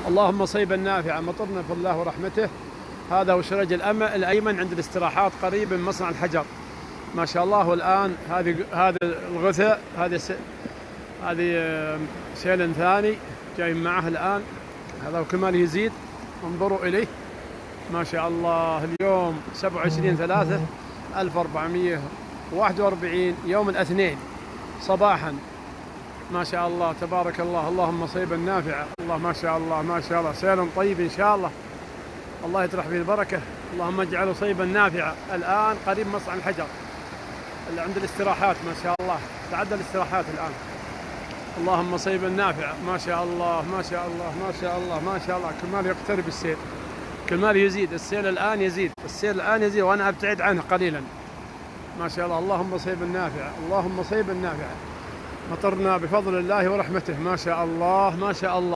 اللهم صيبا نافعا، مطرنا بالله ورحمته. هذا هو الشرج الأيمن عند الاستراحات قريب من مصنع الحجر ما شاء الله. والآن هذا الغثاء، هذه سيل ثاني جاي معه الآن. هذا وكمال يزيد، انظروا إليه ما شاء الله. اليوم 27/3/1441 يوم الاثنين صباحا ما شاء الله تبارك الله. اللهم صيبا نافعا. الله ما شاء الله ما شاء الله، سيل طيب إن شاء الله، الله يطرح فيه البركة. اللهم اجعله صيبا نافعا. الآن قريب مصنع الحجر اللي عند الاستراحات ما شاء الله، تعدى الاستراحات الآن. اللهم صيبا نافعا ما شاء الله ما شاء الله ما شاء الله ما شاء الله. كمال يقترب السيل، كمال يزيد، السيل الآن يزيد، السيل الآن يزيد وأنا أبتعد عنه قليلا ما شاء الله. اللهم صيبا نافعا، اللهم صيبا نافعا. مطرنا بفضل الله ورحمته ما شاء الله ما شاء الله.